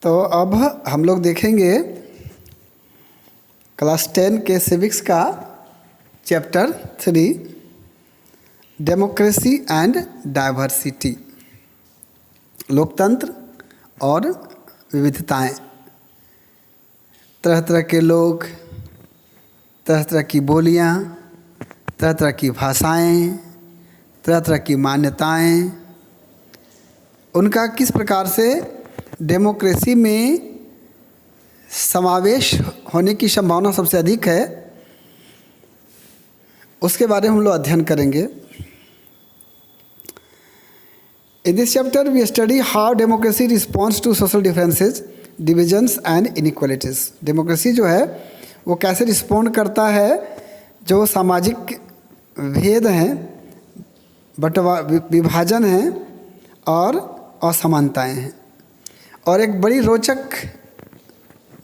तो अब हम लोग देखेंगे क्लास 10 के सिविक्स का चैप्टर 3 डेमोक्रेसी एंड डाइवर्सिटी, लोकतंत्र और विविधताएं। तरह तरह के लोग, तरह तरह की बोलियां, तरह तरह की भाषाएं, तरह तरह की मान्यताएं, उनका किस प्रकार से डेमोक्रेसी में समावेश होने की संभावना सबसे अधिक है, उसके बारे में हम लोग अध्ययन करेंगे। In this chapter we study how democracy responds to social differences, divisions and inequalities. Democracy जो है वो कैसे रिस्पॉन्ड करता है जो सामाजिक भेद हैं, विभाजन हैं और असमानताएं हैं। और एक बड़ी रोचक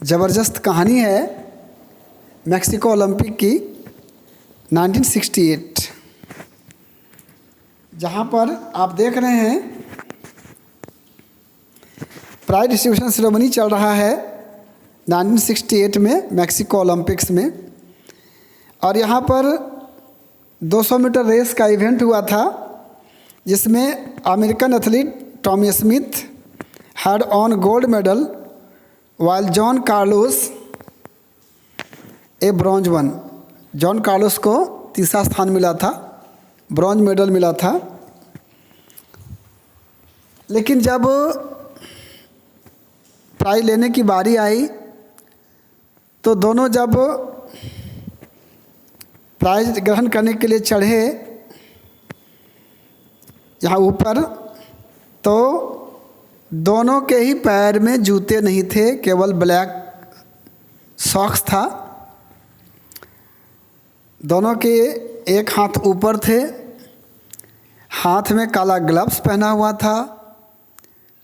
ज़बरदस्त कहानी है मैक्सिको ओलंपिक की 1968, जहाँ पर आप देख रहे हैं प्राइज डिस्ट्रीब्यूशन सेरेमनी चल रहा है 1968 में मैक्सिको ओलंपिक्स में। और यहाँ पर 200 मीटर रेस का इवेंट हुआ था, जिसमें American athlete Tommy Smith had on gold medal while John Carlos A bronze one. John Carlos को तीसरा स्थान मिला था, ब्रॉन्ज मेडल मिला था। लेकिन जब प्राइज लेने की बारी आई तो दोनों जब प्राइज ग्रहण करने के लिए चढ़े यहाँ ऊपर, तो दोनों के ही पैर में जूते नहीं थे, केवल ब्लैक सॉक्स था। दोनों के एक हाथ ऊपर थे, हाथ में काला ग्लव्स पहना हुआ था,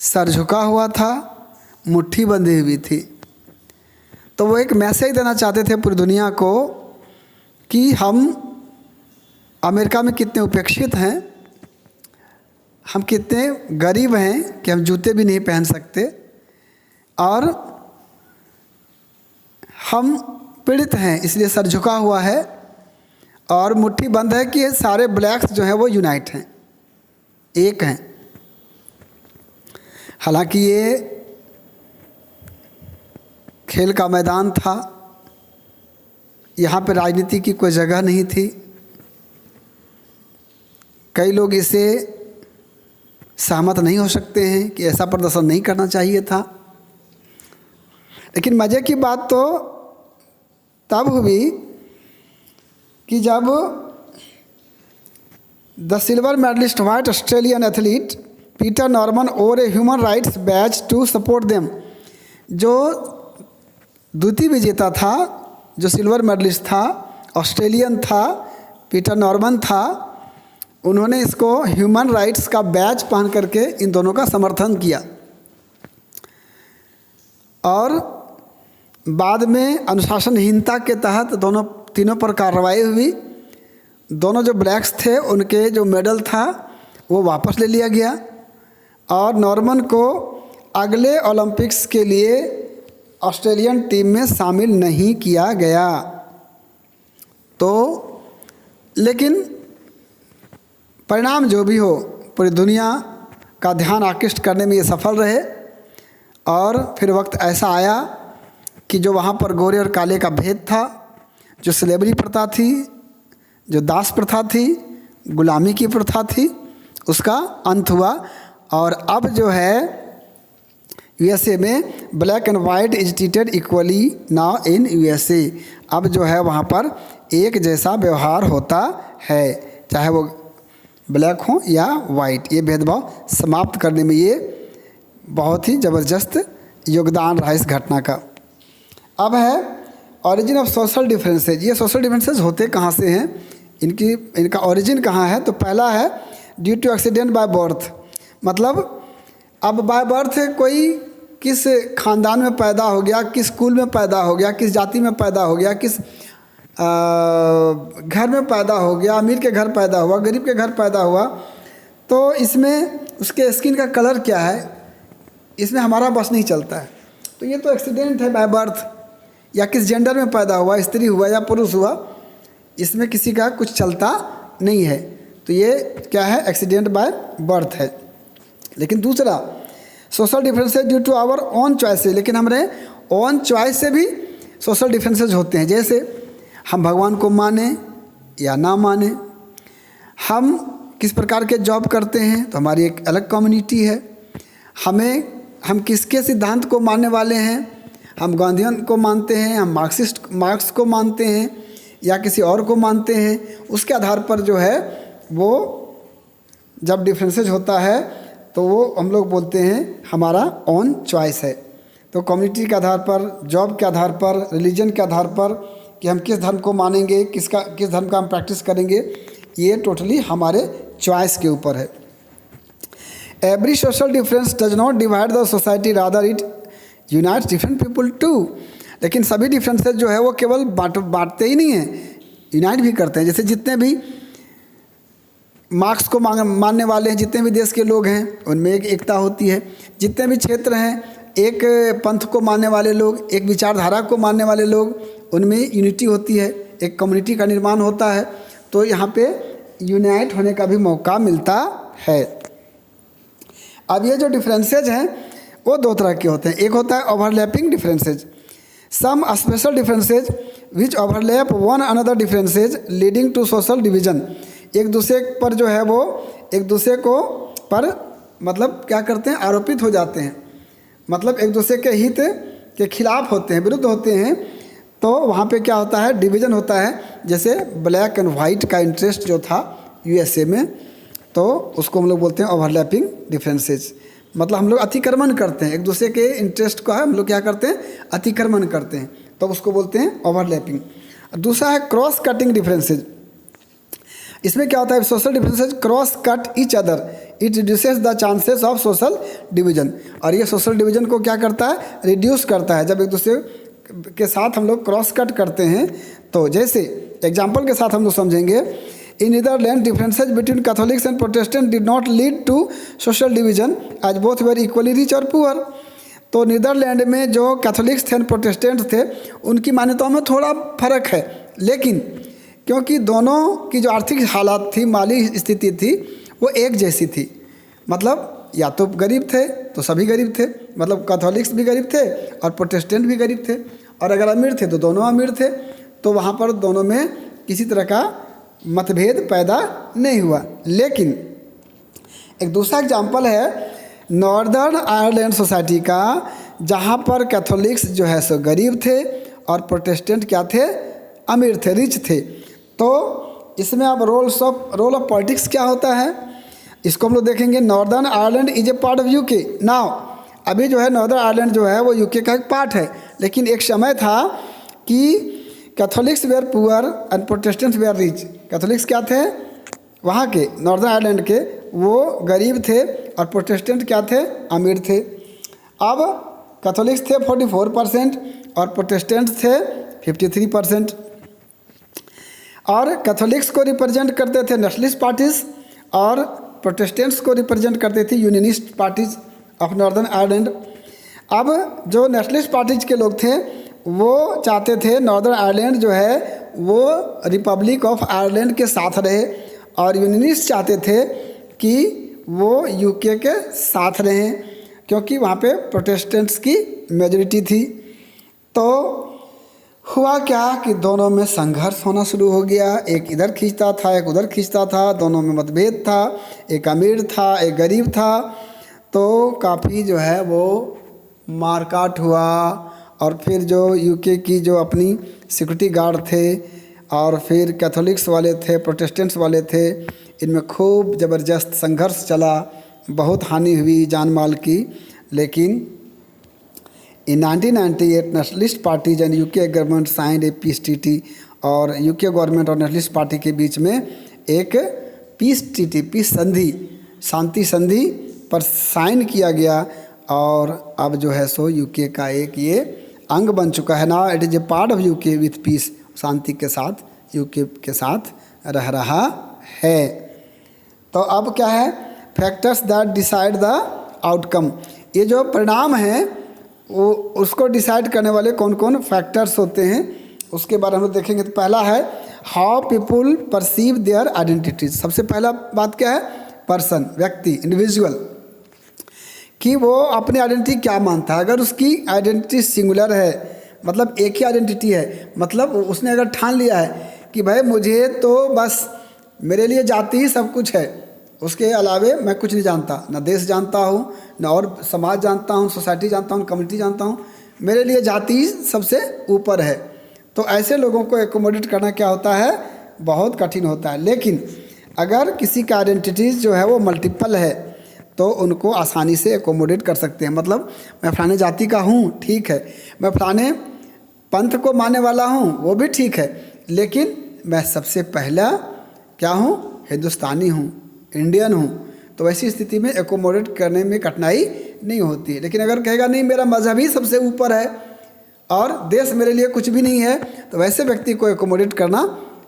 सर झुका हुआ था, मुट्ठी बंधी हुई थी। तो वो एक मैसेज देना चाहते थे पूरी दुनिया को कि हम अमेरिका में कितने उपेक्षित हैं, हम कितने गरीब हैं कि हम जूते भी नहीं पहन सकते, और हम पीड़ित हैं इसलिए सर झुका हुआ है और मुट्ठी बंद है कि ये सारे ब्लैक्स जो हैं वो यूनाइट हैं, एक हैं। हालांकि ये खेल का मैदान था, यहाँ पे राजनीति की कोई जगह नहीं थी। कई लोग इसे सहमत नहीं हो सकते हैं कि ऐसा प्रदर्शन नहीं करना चाहिए था। लेकिन मज़े की बात तो तब हुई कि जब the silver medallist white Australian athlete Peter Norman और a human rights badge to support them, जो द्वितीय विजेता था, जो सिल्वर मेडलिस्ट था, ऑस्ट्रेलियन था, पीटर नॉर्मन था, उन्होंने इसको ह्यूमन राइट्स का बैच पहन करके इन दोनों का समर्थन किया। और बाद में अनुशासनहीनता के तहत तीनों पर कार्रवाई हुई। दोनों जो ब्लैक्स थे उनके जो मेडल था वो वापस ले लिया गया और नॉर्मन को अगले ओलंपिक्स के लिए ऑस्ट्रेलियन टीम में शामिल नहीं किया गया। तो लेकिन परिणाम जो भी हो, पूरी दुनिया का ध्यान आकृष्ट करने में ये सफल रहे। और फिर वक्त ऐसा आया कि जो वहाँ पर गोरे और काले का भेद था, जो स्लेवरी प्रथा थी, जो दास प्रथा थी, गुलामी की प्रथा थी, उसका अंत हुआ। और अब जो है यूएसए में black and white is treated equally now in USA. अब जो है वहाँ पर एक जैसा व्यवहार होता है, चाहे वो ब्लैक हो या वाइट। ये भेदभाव समाप्त करने में ये बहुत ही ज़बरदस्त योगदान रहा इस घटना का। अब है ओरिजिन ऑफ सोशल डिफरेंसेज। ये सोशल डिफरेंसेज होते कहाँ से हैं, इनका ओरिजिन कहाँ है? तो पहला है due to accident by birth. मतलब अब बाय बर्थ कोई किस ख़ानदान में पैदा हो गया, किस स्कूल में पैदा हो गया, किस जाति में पैदा हो गया, किस घर में पैदा हो गया, अमीर के घर पैदा हुआ, गरीब के घर पैदा हुआ, तो इसमें उसके स्किन का कलर क्या है, इसमें हमारा बस नहीं चलता है। तो ये तो एक्सीडेंट है बाय बर्थ, या किस जेंडर में पैदा हुआ, स्त्री हुआ या पुरुष हुआ, इसमें किसी का कुछ चलता नहीं है। तो ये क्या है, एक्सीडेंट बाय बर्थ है। लेकिन दूसरा social differences due to our own choices, लेकिन हमारे ओन चॉइस से भी सोशल डिफरेंसेज होते हैं। जैसे हम भगवान को माने या ना माने, हम किस प्रकार के जॉब करते हैं तो हमारी एक अलग कम्युनिटी है, हम किसके सिद्धांत को मानने वाले हैं, हम गांधीयन को मानते हैं, हम मार्क्स को मानते हैं या किसी और को मानते हैं, उसके आधार पर जो है वो जब डिफरेंसेज होता है तो वो हम लोग बोलते हैं हमारा ओन चॉइस है। तो कम्युनिटी के आधार पर, जॉब के आधार पर, रिलीजन के आधार पर कि हम किस धर्म को मानेंगे, किस धर्म का हम प्रैक्टिस करेंगे, ये टोटली हमारे चॉइस के ऊपर है। Every social difference does not divide the society, rather it unites different people too. लेकिन सभी डिफरेंसेस जो है वो केवल बांटते ही नहीं हैं, यूनाइट भी करते हैं। जैसे जितने भी मार्क्स को मानने वाले हैं, जितने भी देश के लोग हैं, उनमें एक एकता होती है। जितने भी क्षेत्र हैं, एक पंथ को मानने वाले लोग, एक विचारधारा को मानने वाले लोग, उनमें यूनिटी होती है, एक कम्युनिटी का निर्माण होता है। तो यहाँ पे यूनाइट होने का भी मौका मिलता है। अब ये जो डिफरेंसेज हैं वो दो तरह के होते हैं। एक होता है overlapping differences, some special differences which overlap one another differences leading to social division. एक दूसरे पर जो है वो एक दूसरे को पर मतलब क्या करते हैं, आरोपित हो जाते हैं, मतलब एक दूसरे के हित के खिलाफ होते हैं, विरुद्ध होते हैं। तो वहाँ पे क्या होता है, डिवीज़न होता है। जैसे ब्लैक एंड वाइट का इंटरेस्ट जो था यूएसए में, तो उसको हम लोग बोलते हैं ओवरलैपिंग डिफरेंसेज। मतलब हम लोग अतिक्रमण करते हैं, एक दूसरे के इंटरेस्ट को है हम लोग क्या करते हैं, अतिक्रमण करते हैं, तो उसको बोलते हैं ओवरलैपिंग। दूसरा है क्रॉस कटिंग डिफरेंसेज। इसमें क्या होता है, social differences cross cut each other, it reduces the chances of social division. और ये सोशल डिवीजन को क्या करता है, रिड्यूस करता है। जब एक दूसरे के साथ हम लोग क्रॉस कट करते हैं, तो जैसे एग्जाम्पल के साथ हम लोग समझेंगे, in Netherlands differences between Catholics and Protestant did not lead to social division as both were equally rich और पुअर। तो नीदरलैंड में जो कैथोलिक्स थे, प्रोटेस्टेंट थे, उनकी मान्यताओं में थोड़ा फर्क है, लेकिन क्योंकि दोनों की जो आर्थिक हालात थी, माली स्थिति थी, वो एक जैसी थी। मतलब या तो गरीब थे तो सभी गरीब थे, मतलब कैथोलिक्स भी गरीब थे और प्रोटेस्टेंट भी गरीब थे, और अगर अमीर थे तो दोनों अमीर थे। तो वहाँ पर दोनों में किसी तरह का मतभेद पैदा नहीं हुआ। लेकिन एक दूसरा एग्जाम्पल है नॉर्दर्न आयरलैंड सोसाइटी का, जहाँ पर कैथोलिक्स जो है सो गरीब थे और प्रोटेस्टेंट क्या थे, अमीर थे, रिच थे। तो इसमें अब रोल ऑफ पॉलिटिक्स क्या होता है, इसको हम लोग देखेंगे। Northern Ireland is a part of UK now. अभी जो है नॉर्दर्न आयरलैंड जो है वो यूके का एक पार्ट है, लेकिन एक समय था कि Catholics were poor and Protestants were rich. Catholics क्या थे, वहाँ के नॉर्दर्न आयरलैंड के, वो गरीब थे और प्रोटेस्टेंट क्या थे, अमीर थे। अब कैथोलिक्स थे 44% और प्रोटेस्टेंट थे 53%। और कैथोलिक्स को रिप्रेजेंट करते थे नेशनलिस्ट पार्टीज और प्रोटेस्टेंट्स को रिप्रेजेंट करते थे unionist parties of northern Ireland. अब जो नेशनलिस्ट पार्टीज के लोग थे वो चाहते थे नॉर्दर्न आयरलैंड जो है वो रिपब्लिक ऑफ आयरलैंड के साथ रहे, और यूनियनिस्ट चाहते थे कि वो यूके के साथ रहें, क्योंकि वहाँ पे प्रोटेस्टेंट्स की मेजॉरिटी थी। तो हुआ क्या कि दोनों में संघर्ष होना शुरू हो गया, एक इधर खींचता था, एक उधर खींचता था, दोनों में मतभेद था, एक अमीर था, एक गरीब था। तो काफ़ी जो है वो मारकाट हुआ, और फिर जो यूके की जो अपनी सिक्योरिटी गार्ड थे और फिर कैथोलिक्स वाले थे, प्रोटेस्टेंट्स वाले थे, इनमें खूब ज़बरदस्त संघर्ष चला, बहुत हानि हुई जान माल की। लेकिन इन 1998 nationalist parties and UK government signed a peace treaty, और यूके गवर्नमेंट और नेशनलिस्ट पार्टी के बीच में एक पीस ट्रीटी, पीस संधि, शांति संधि पर साइन किया गया, और अब जो है सो यूके का एक ये अंग बन चुका है। Now it is a part of UK with peace, शांति के साथ यूके के साथ रह रहा है। तो अब क्या है, factors that decide the outcome, ये जो परिणाम हैं वो उसको डिसाइड करने वाले कौन कौन फैक्टर्स होते हैं उसके बारे में हम लोग देखेंगे। तो पहला है how people perceive their identities. सबसे पहला बात क्या है, पर्सन, व्यक्ति, इंडिविजुअल, कि वो अपनी आइडेंटिटी क्या मानता है। अगर उसकी आइडेंटिटी सिंगुलर है, मतलब एक ही आइडेंटिटी है, मतलब उसने अगर ठान लिया है कि भाई मुझे तो बस मेरे लिए जाति ही सब कुछ है, उसके अलावे मैं कुछ नहीं जानता, ना देश जानता हूँ, ना और समाज जानता हूँ, सोसाइटी जानता हूँ, कम्युनिटी जानता हूँ, मेरे लिए जाति ही सबसे ऊपर है, तो ऐसे लोगों को एकोमोडेट करना क्या होता है, बहुत कठिन होता है। लेकिन अगर किसी का आइडेंटिटीज़ जो है वो मल्टीपल है तो उनको आसानी से एकोमोडेट कर सकते हैं। मतलब मैं फलाने जाति का हूँ, ठीक है, मैं फलाने पंथ को मानने वाला हूँ, वो भी ठीक है, लेकिन मैं सबसे पहला क्या हूँ, हिंदुस्तानी हूँ, इंडियन हूँ, तो वैसी स्थिति में एकोमोडेट करने में कठिनाई नहीं होती है। लेकिन अगर कहेगा नहीं मेरा मजहब ही सबसे ऊपर है और देश मेरे लिए कुछ भी नहीं है, तो वैसे व्यक्ति को एकोमोडेट करना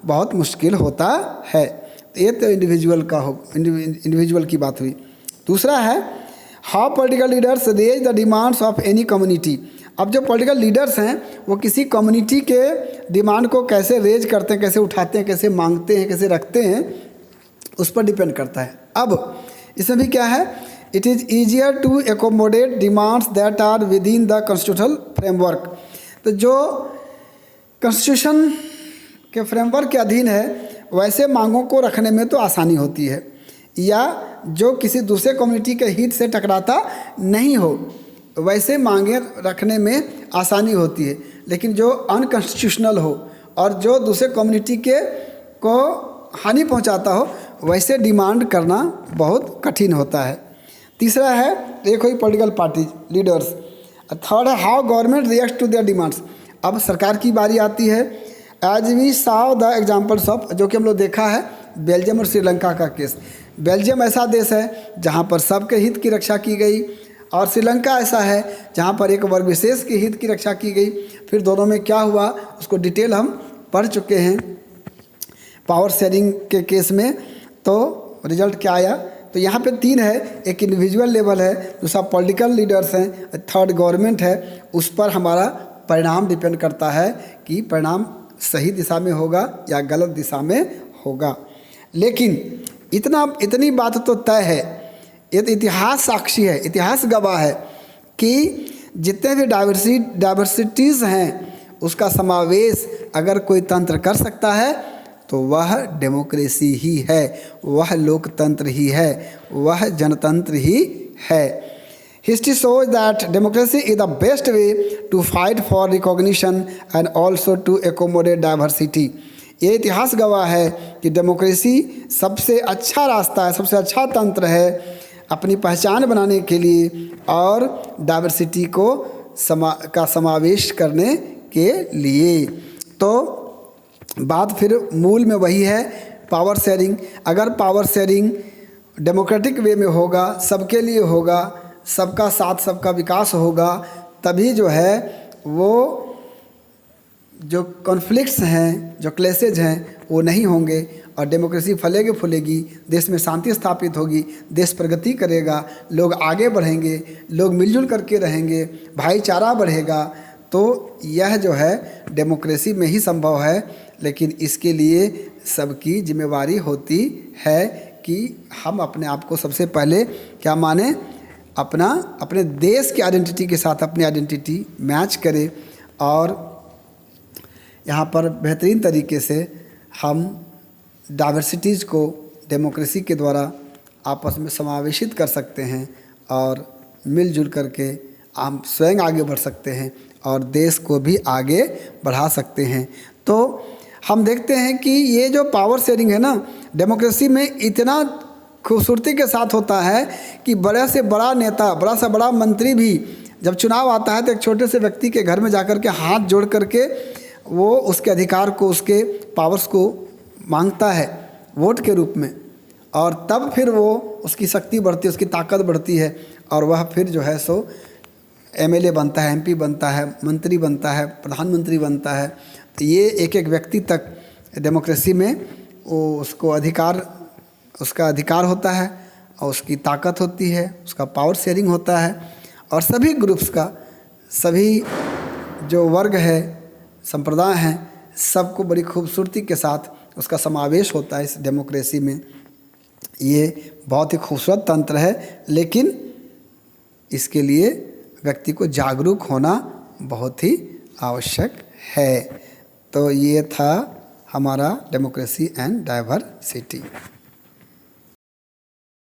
बहुत मुश्किल होता है। तो ये तो इंडिविजुअल का हो, इंडिविजुअल की बात हुई। दूसरा है how political leaders raise the demands of any community. अब जो पॉलिटिकल लीडर्स हैं वो किसी कम्युनिटी के डिमांड को कैसे रेज करते हैं, कैसे उठाते हैं, कैसे मांगते हैं, कैसे रखते हैं, उस पर डिपेंड करता है। अब इसमें भी क्या है, it is easier to accommodate demands that are within the constitutional framework. तो जो कॉन्स्टिट्यूशन के फ्रेमवर्क के अधीन है वैसे मांगों को रखने में तो आसानी होती है, या जो किसी दूसरे कम्युनिटी के हित से टकराता नहीं हो वैसे मांगे रखने में आसानी होती है। लेकिन जो अनकॉन्स्टिट्यूशनल हो और जो दूसरे कम्युनिटी के को हानि पहुंचाता हो वैसे डिमांड करना बहुत कठिन होता है। तीसरा है एक हुई पॉलिटिकल पार्टी लीडर्स। थर्ड है how government react to their demands. अब सरकार की बारी आती है। As we saw the examples of, जो कि हम लोग देखा है बेल्जियम और श्रीलंका का केस। बेल्जियम ऐसा देश है जहाँ पर सबके हित की रक्षा की गई, और श्रीलंका ऐसा है जहाँ पर एक वर्ग विशेष के हित की रक्षा की गई। फिर दोनों में क्या हुआ उसको डिटेल हम पढ़ चुके हैं पावर शेयरिंग के केस में। तो रिजल्ट क्या आया, तो यहाँ पे तीन है, एक इंडिविजुअल लेवल है, दूसरा पॉलिटिकल लीडर्स हैं, थर्ड गवर्नमेंट है। उस पर हमारा परिणाम डिपेंड करता है कि परिणाम सही दिशा में होगा या गलत दिशा में होगा। लेकिन इतनी बात तो तय है, ये तो इतिहास साक्षी है, इतिहास गवाह है कि जितने भी डाइवर्सिटीज़ हैं उसका समावेश अगर कोई तंत्र कर सकता है तो वह डेमोक्रेसी ही है, वह लोकतंत्र ही है, वह जनतंत्र ही है। History shows that democracy is the best way to fight for recognition and also to accommodate diversity। ये इतिहास गवाह है कि डेमोक्रेसी सबसे अच्छा रास्ता है, सबसे अच्छा तंत्र है अपनी पहचान बनाने के लिए और डाइवर्सिटी को का समावेश करने के लिए। तो बात फिर मूल में वही है, पावर शेयरिंग। अगर पावर शेयरिंग डेमोक्रेटिक वे में होगा, सबके लिए होगा, सबका साथ सबका विकास होगा, तभी जो है वो जो कॉन्फ्लिक्ट्स हैं, जो क्लेसेज हैं वो नहीं होंगे और डेमोक्रेसी फलेगी फूलेगी, देश में शांति स्थापित होगी, देश प्रगति करेगा, लोग आगे बढ़ेंगे, लोग मिलजुल करके रहेंगे, भाईचारा बढ़ेगा। तो यह जो है डेमोक्रेसी में ही संभव है। लेकिन इसके लिए सबकी जिम्मेवारी होती है कि हम अपने आप को सबसे पहले क्या माने, अपने देश की आइडेंटिटी के साथ अपनी आइडेंटिटी मैच करें और यहाँ पर बेहतरीन तरीके से हम डाइवर्सिटीज़ को डेमोक्रेसी के द्वारा आपस में समावेशित कर सकते हैं और मिलजुल करके हम स्वयं आगे बढ़ सकते हैं और देश को भी आगे बढ़ा सकते हैं। तो हम देखते हैं कि ये जो पावर शेयरिंग है ना, डेमोक्रेसी में इतना खूबसूरती के साथ होता है कि बड़े से बड़ा नेता, बड़ा से बड़ा मंत्री भी जब चुनाव आता है तो एक छोटे से व्यक्ति के घर में जाकर के हाथ जोड़ करके वो उसके अधिकार को, उसके पावर्स को मांगता है वोट के रूप में, और तब फिर वो उसकी शक्ति बढ़ती है, उसकी ताकत बढ़ती है और वह फिर जो है सो एमएलए बनता है, एमपी बनता है, मंत्री बनता है, प्रधानमंत्री बनता है। तो ये एक एक व्यक्ति तक डेमोक्रेसी में वो उसका अधिकार होता है और उसकी ताकत होती है, उसका पावर शेयरिंग होता है और सभी ग्रुप्स का सभी जो वर्ग है, संप्रदाय हैं, सबको बड़ी खूबसूरती के साथ उसका समावेश होता है इस डेमोक्रेसी में। ये बहुत ही खूबसूरत तंत्र है, लेकिन इसके लिए व्यक्ति को जागरूक होना बहुत ही आवश्यक है। तो ये था हमारा डेमोक्रेसी एंड डाइवर्सिटी।